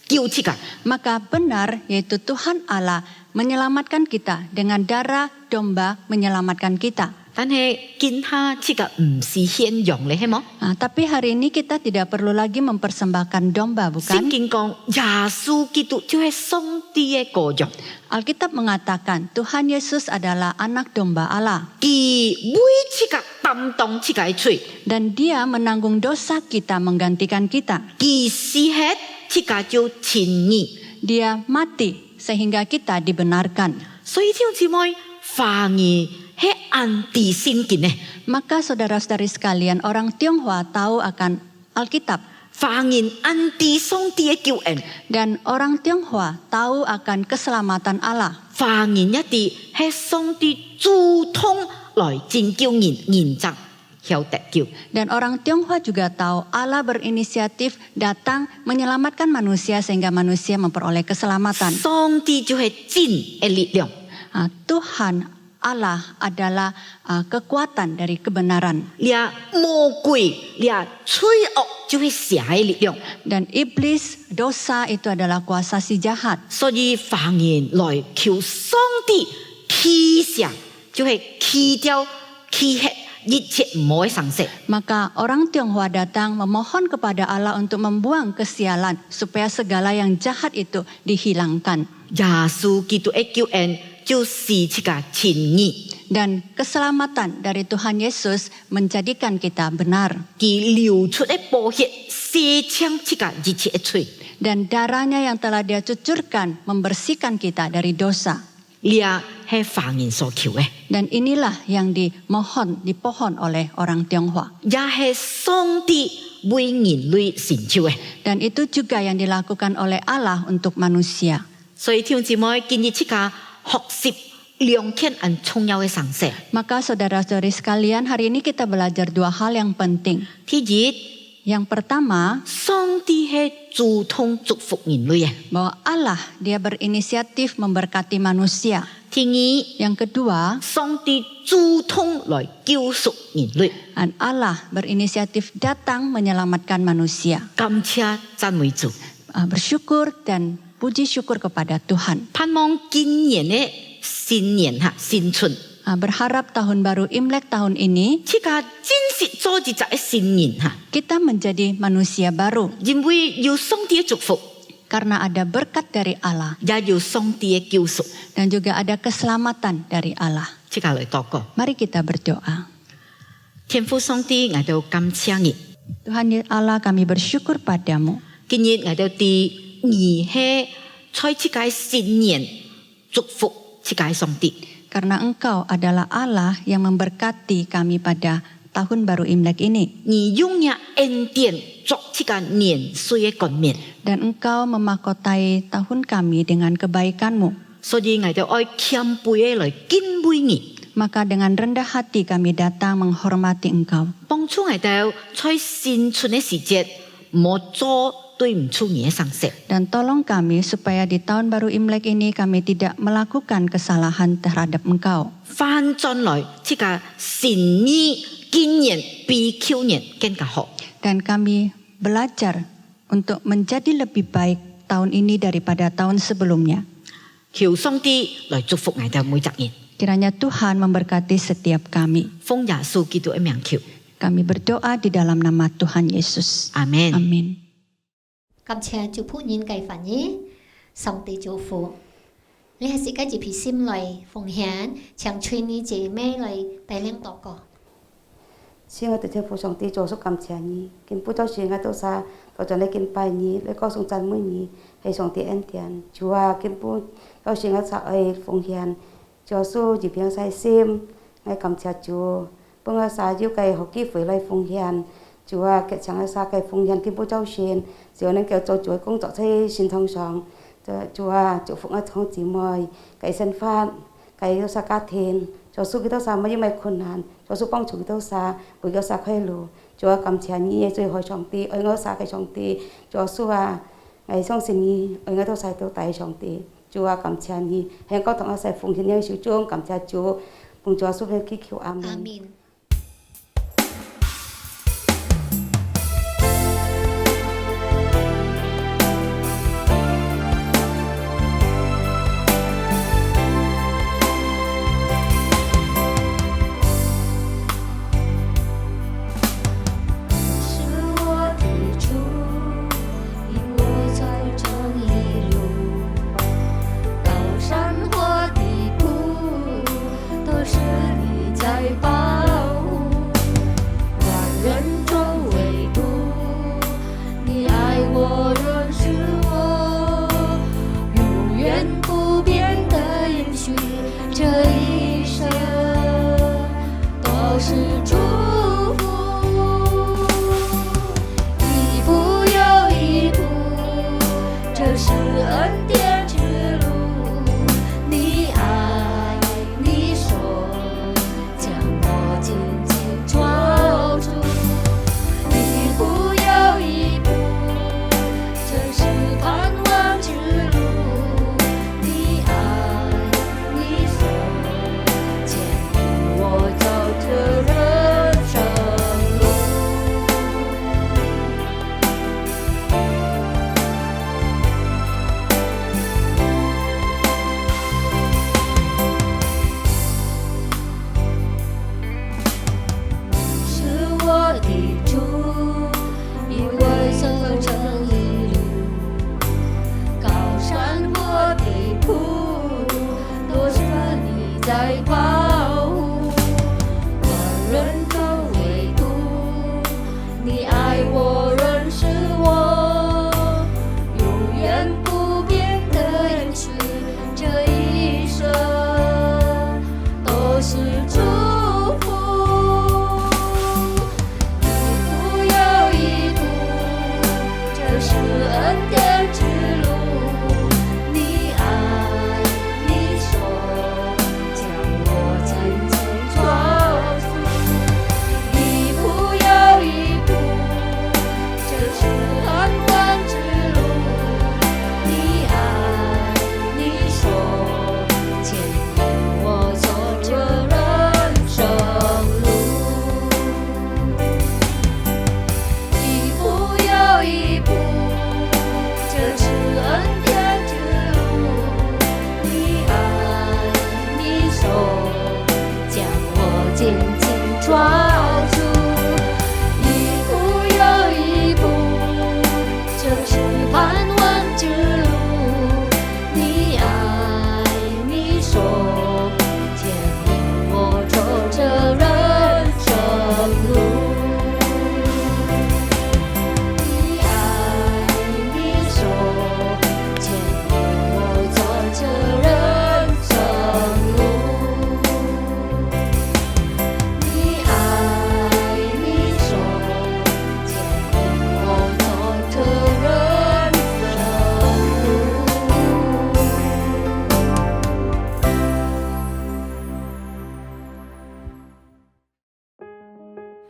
救這個。 Maka benar yaitu Tuhan Allah menyelamatkan kita dengan darah domba menyelamatkan kita. 但係見下這個唔是獻羊嚟，係冇？ Tapi hari ini kita tidak perlu lagi mempersembahkan domba, 聖 bukan? 經講耶穌基督就係上帝嘅羔羊， Alkitab mengatakan Tuhan Yesus adalah anak domba Allah 佢每這個擔當這個罪， dan dia menanggung dosa kita menggantikan kita. 佢是吃這個就稱義。 Dia mati sehingga kita dibenarkan. 所以弟兄姊妹，華人係anti聖經咧。 Maka saudara-saudari sekalian, orang Tionghoa tahu akan Alkitab 華人anti上帝嘅救恩， dan orang Tionghoa tahu akan keselamatan Allah. 華人一啲係上帝主動來拯救人，人則曉得救。 Dan orang Tionghoa juga tahu Allah berinisiatif datang menyelamatkan manusia sehingga manusia memperoleh keselamatan. 上帝就係真嘅力量。 Tuhan Allah adalah kekuatan dari kebenaran. 你魔鬼，你罪惡就係邪嘅力量。 Dan iblis, dosa itu adalah kuasa si jahat. 所以華人來求上帝棄下，就係棄掉棄hết一切唔好嘅常識。 Maka orang Tionghoa datang memohon kepada Allah untuk membuang kesialan supaya segala yang jahat itu dihilangkan. 耶穌基督嘅救恩就是這個稱義， Dan keselamatan dari Tuhan Yesus menjadikan kita benar. 佢流出嘅寶血洗清這個一切嘅罪。 Dan darahnya yang telah dia cucurkan membersihkan kita dari dosa. 呢係華人所求嘅， Dan inilah yang dipohon oleh orang Tionghoa. 也係上帝為人類成就嘅。 Dan itu juga yang dilakukan oleh Allah untuk manusia. 所以弟兄姊妹建議這個學習兩件很重要嘅常識。 Maka saudara-saudari sekalian, hari ini kita belajar dua hal yang penting. 第一， Yang pertama, 上帝係主動祝福人類嘅。 bahwa Allah dia berinisiatif memberkati manusia. 第二， Yang kedua, 上帝主動來救贖人類。 dan Allah berinisiatif datang menyelamatkan manusia. 感謝讚美主， Bersyukur dan puji syukur kepada Tuhan. 盼望今年嘅新年新春， Berharap tahun baru Imlek tahun ini 這個真是做一隻新年kita menjadi manusia baru 因為有上帝嘅祝福， karena ada berkat dari Allah 也有上帝嘅救贖。 dan juga ada keselamatan dari Allah. 這個嚟禱告， Mari kita berdoa. 天父上帝，我哋感謝你， Tuhan Allah, kami bersyukur padamu. 今日我哋啲兒係在這個新年祝福这个上帝。 Karena Engkau adalah Allah yang memberkati kami pada tahun baru Imlek ini. 你用呀恩典作这个年岁的冠冕， Dan Engkau memakotai tahun kami dengan kebaikan-Mu. 所以我哋爱谦卑的来敬畏你， Maka dengan rendah hati kami datang menghormati Engkau. 帮助我哋在新春的时节，莫做对唔住你的上司。 Dan tolong kami supaya di tahun baru Imlek ini kami tidak melakukan kesalahan terhadap Engkau. 翻转来这个新年今年比去年更加好。 Dan kami belajar untuk menjadi lebih baik tahun ini daripada tahun sebelumnya. 求上帝来祝福我哋每一人， Kiranya Tuhan memberkati setiap kami. 奉耶稣基督的名求， Kami berdoa di dalam nama Tuhan Yesus. 阿门。 Amin. 感謝主僕人嘅份意，上帝祝福。你係自己熱心嚟奉獻，請催你姐妹嚟帶領禱告。 先我哋天父上帝做出感謝你，見不到時我都晒，就將你見拜你，你歌頌讚美你，係上帝恩典。主啊，見不到時我晒愛奉獻，做數熱片細心，我感謝主，幫我晒要計學機會嚟奉獻。主啊，嘅請我晒計奉獻，見不到時，只要能夠做主工作喺線堂上，主啊，祝福我同姊妹，計生活，計要晒家庭。 做數幾多啥，冇因為困難，做數幫助幾多啥，為咗啥開路，做感謝你，最好上帝，愛我啥嘅上帝，做數啊，我相信你，愛我都晒到大上帝，做感謝你，香港同我晒奉獻嘅小眾，感謝主，幫助數嘅祈求阿門。阿門。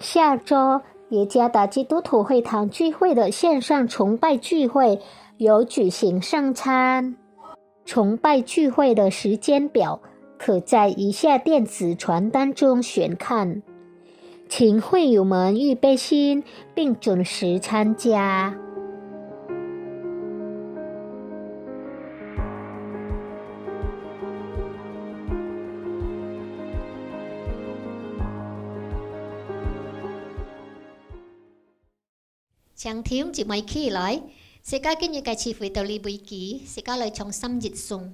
下周耶加达基督徒会堂聚会的线上崇拜聚会有举行圣餐。崇拜聚会的时间表可在以下电子传单中选看，请会友们预备心并准时参加。Chàng thiếu chỉ mấy khi lại, sẽ có cái những cái chi phí đầu lý bùi ký, sẽ có lời trong xăm dịch dùng.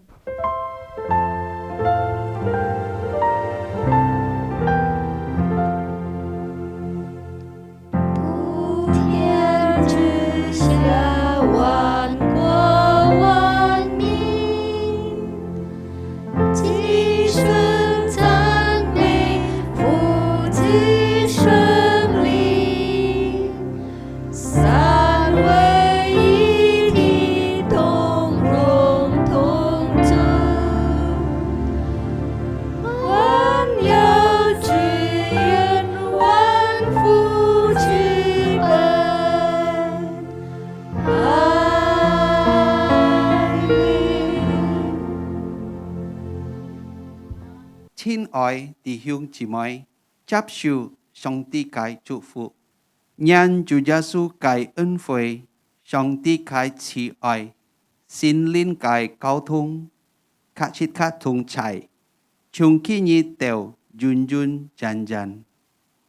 Thiên ơi弟兄姊妹，接受上帝嘅祝福，因主耶穌嘅恩惠，上帝嘅慈愛，心靈嘅溝通，卡切卡同齊，從今日到永永遠遠。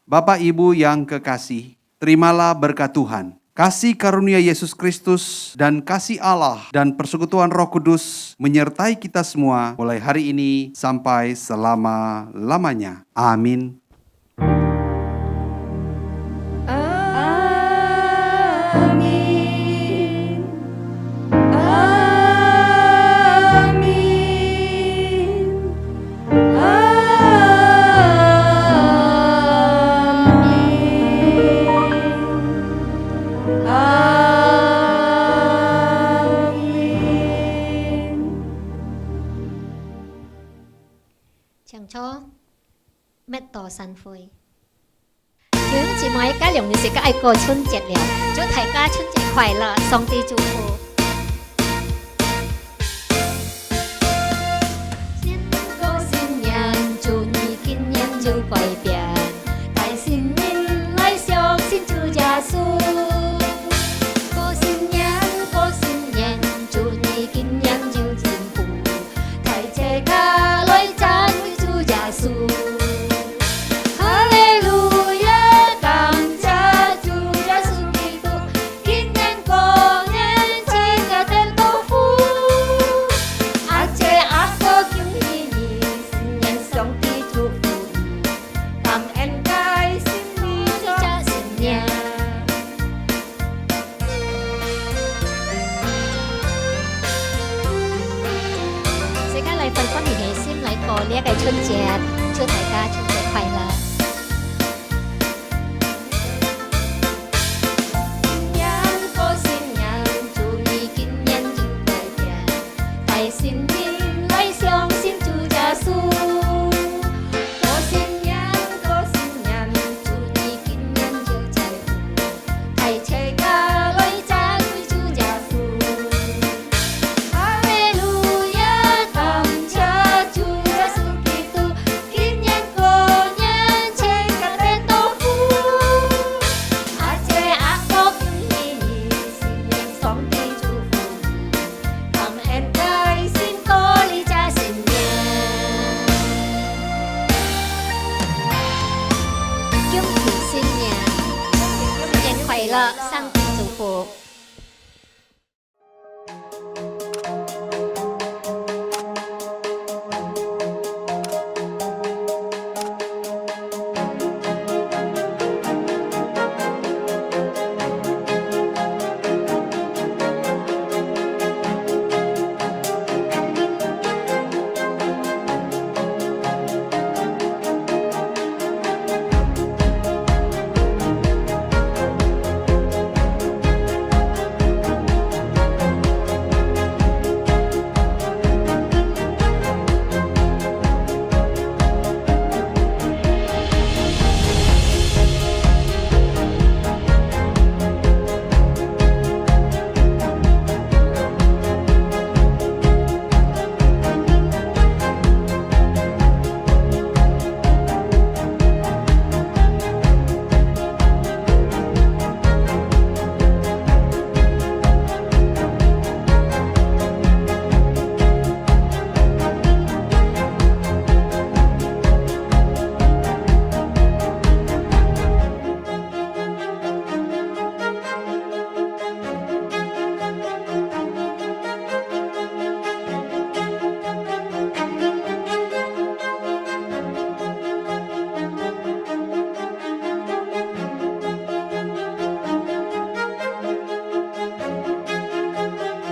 Bapak Ibu yang kekasih, terimalah berkat Tuhan. Kasih karunia Yesus Kristus dan kasih Allah dan persekutuan Roh Kudus menyertai kita semua mulai hari ini sampai selama-lamanya. Amin. Amin. Amin. Chàng cho mẹ tỏ sàn phơi. Thiếu chị mấy cái lượng sẽ có ai cô xuân chẹt liao, chú thầy ca xuân chẹt khỏe là song ti chú phù. Cô xin nhận chú nhị kinh nghiệm chú quay biển, tại xin minh lấy xiong xin chú gia su. Cô xin nhận chú nhị kinh nghiệm chú thiên phù, thầy chế ca lấy chán với chú gia su. Phần con thì hệ sim lại có lia cái chân chẹt, chưa thấy ca chân chẹt khỏe là. Nhân cô xin nhận chú nhị kinh nhân chú đại tiền, tại xin minh lấy xiong xin chú gia su. Cô xin nhận chú nhị kinh nhân chú chạy phụ, thầy chơi ca lấy chán với chú gia su. Sang